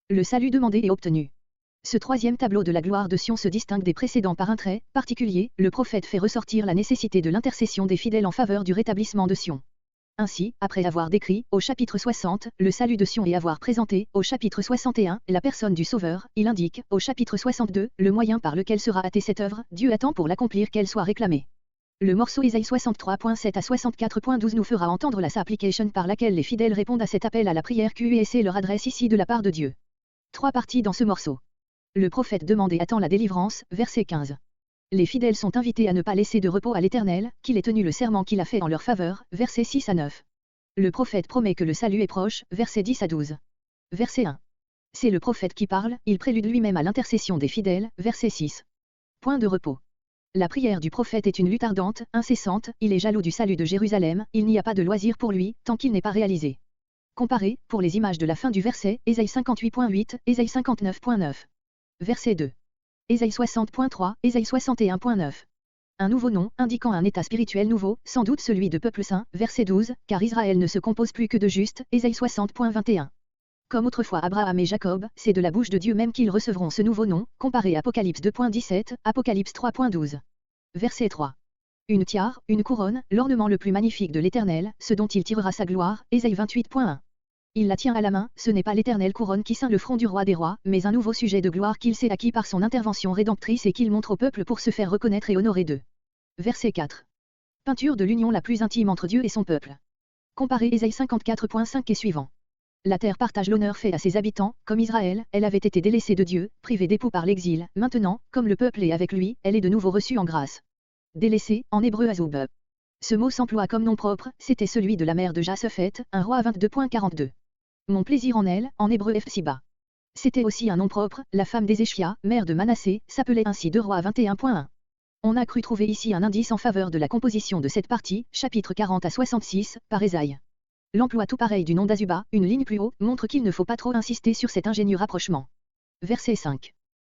Le salut demandé et obtenu. Ce troisième tableau de la gloire de Sion se distingue des précédents par un trait particulier, le prophète fait ressortir la nécessité de l'intercession des fidèles en faveur du rétablissement de Sion. Ainsi, après avoir décrit, au chapitre 60, le salut de Sion et avoir présenté, au chapitre 61, la personne du Sauveur, il indique, au chapitre 62, le moyen par lequel sera hâtée cette œuvre, Dieu attend pour l'accomplir qu'elle soit réclamée. Le morceau Ésaïe 63.7 à 64.12 nous fera entendre la supplication par laquelle les fidèles répondent à cet appel à la prière QEC leur adresse ici de la part de Dieu. 3 parties dans ce morceau. Le prophète demande et attend la délivrance, verset 15. Les fidèles sont invités à ne pas laisser de repos à l'Éternel, qu'il ait tenu le serment qu'il a fait en leur faveur, versets 6 à 9. Le prophète promet que le salut est proche, versets 10 à 12. Verset 1. C'est le prophète qui parle, il prélude lui-même à l'intercession des fidèles, verset 6. Point de repos. La prière du prophète est une lutte ardente, incessante, il est jaloux du salut de Jérusalem, il n'y a pas de loisir pour lui, tant qu'il n'est pas réalisé. Comparez, pour les images de la fin du verset, Ésaïe 58.8, Ésaïe 59.9. Verset 2. Ésaïe 60.3, Ésaïe 61.9. Un nouveau nom, indiquant un état spirituel nouveau, sans doute celui de peuple saint, verset 12, car Israël ne se compose plus que de justes, Ésaïe 60.21. Comme autrefois Abraham et Jacob, c'est de la bouche de Dieu même qu'ils recevront ce nouveau nom, comparé Apocalypse 2.17, Apocalypse 3.12. Verset 3. Une tiare, une couronne, l'ornement le plus magnifique de l'Éternel, ce dont il tirera sa gloire, Ésaïe 28.1. Il la tient à la main, ce n'est pas l'Éternelle couronne qui ceint le front du roi des rois, mais un nouveau sujet de gloire qu'il s'est acquis par son intervention rédemptrice et qu'il montre au peuple pour se faire reconnaître et honorer d'eux. Verset 4. Peinture de l'union la plus intime entre Dieu et son peuple. Comparez Ésaïe 54.5 et suivant. La terre partage l'honneur fait à ses habitants, comme Israël, elle avait été délaissée de Dieu, privée d'époux par l'exil, maintenant, comme le peuple est avec lui, elle est de nouveau reçue en grâce. Délaissée, en hébreu azoub. Ce mot s'emploie comme nom propre, c'était celui de la mère de Jasaphet, un roi 22.42. Mon plaisir en elle, en hébreu Ephsiba. C'était aussi un nom propre, la femme d'Ézéchia, mère de Manassé, s'appelait ainsi 2 Rois 21.1. On a cru trouver ici un indice en faveur de la composition de cette partie, chapitre 40 à 66, par Ésaïe. L'emploi tout pareil du nom d'Azuba, une ligne plus haut, montre qu'il ne faut pas trop insister sur cet ingénieux rapprochement. Verset 5.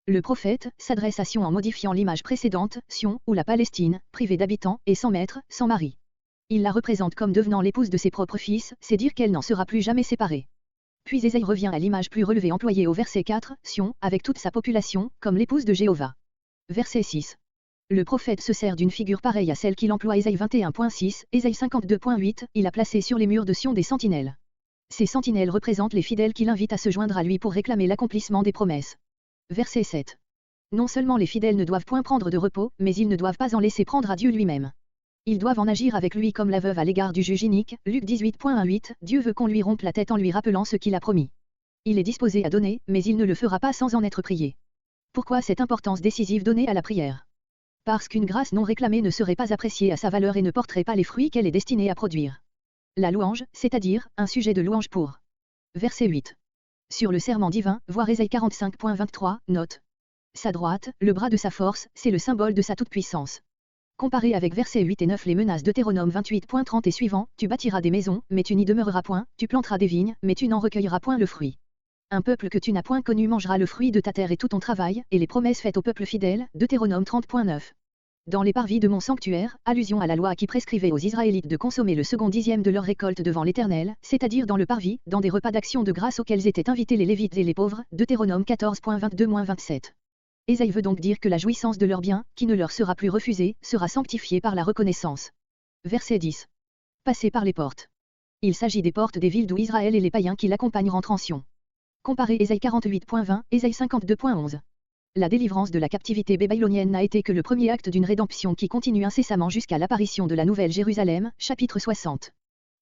Le prophète s'adresse à Sion en modifiant l'image précédente, Sion, ou la Palestine, privée d'habitants, et sans maître, sans mari. Il la représente comme devenant l'épouse de ses propres fils, c'est dire qu'elle n'en sera plus jamais séparée. Puis Ésaïe revient à l'image plus relevée employée au verset 4, Sion, avec toute sa population, comme l'épouse de Jéhovah. Verset 6. Le prophète se sert d'une figure pareille à celle qu'il emploie Ésaïe 21.6, Ésaïe 52.8, il a placé sur les murs de Sion des sentinelles. Ces sentinelles représentent les fidèles qu'il invite à se joindre à lui pour réclamer l'accomplissement des promesses. Verset 7. Non seulement les fidèles ne doivent point prendre de repos, mais ils ne doivent pas en laisser prendre à Dieu lui-même. Ils doivent en agir avec lui comme la veuve à l'égard du juge inique, Luc 18.18, Dieu veut qu'on lui rompe la tête en lui rappelant ce qu'il a promis. Il est disposé à donner, mais il ne le fera pas sans en être prié. Pourquoi cette importance décisive donnée à la prière? Parce qu'une grâce non réclamée ne serait pas appréciée à sa valeur et ne porterait pas les fruits qu'elle est destinée à produire. La louange, c'est-à-dire, un sujet de louange pour. Verset 8. Sur le serment divin, voir Ésaïe 45.23, note. Sa droite, le bras de sa force, c'est le symbole de sa toute-puissance. Comparé avec versets 8 et 9 les menaces Deutéronome 28.30 et suivant, tu bâtiras des maisons, mais tu n'y demeureras point, tu planteras des vignes, mais tu n'en recueilleras point le fruit. Un peuple que tu n'as point connu mangera le fruit de ta terre et tout ton travail, et les promesses faites au peuple fidèle, Deutéronome 30.9. Dans les parvis de mon sanctuaire, allusion à la loi qui prescrivait aux Israélites de consommer le second dixième de leur récolte devant l'Éternel, c'est-à-dire dans le parvis, dans des repas d'action de grâce auxquels étaient invités les Lévites et les pauvres, Deutéronome 14.22-27. Ésaïe veut donc dire que la jouissance de leurs biens, qui ne leur sera plus refusée, sera sanctifiée par la reconnaissance. Verset 10. Passer par les portes. Il s'agit des portes des villes d'où Israël et les païens qui l'accompagnent rentrent en Sion. Comparez Ésaïe 48.20, Ésaïe 52.11. La délivrance de la captivité babylonienne n'a été que le premier acte d'une rédemption qui continue incessamment jusqu'à l'apparition de la Nouvelle Jérusalem, chapitre 60.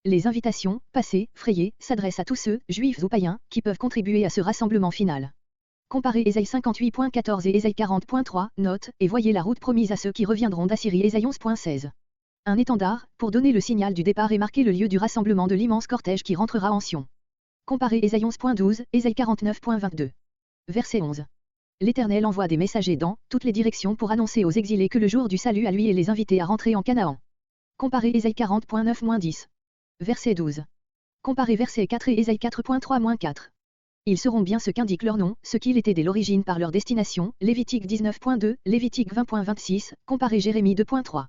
Les invitations, passées, frayées, s'adressent à tous ceux, juifs ou païens, qui peuvent contribuer à ce rassemblement final. Comparez Ésaïe 58.14 et Ésaïe 40.3, note, et voyez la route promise à ceux qui reviendront d'Assyrie Ésaïe 11.16. Un étendard, pour donner le signal du départ et marquer le lieu du rassemblement de l'immense cortège qui rentrera en Sion. Comparez Ésaïe 11.12, Ésaïe 49.22. Verset 11. L'Éternel envoie des messagers dans toutes les directions pour annoncer aux exilés que le jour du salut à lui et les inviter à rentrer en Canaan. Comparez Ésaïe 40.9-10. Verset 12. Comparez verset 4 et Ésaïe 4.3-4. Ils seront bien ce qu'indique leur nom, ce qu'il était dès l'origine par leur destination, Lévitique 19.2, Lévitique 20.26, comparez Jérémie 2.3.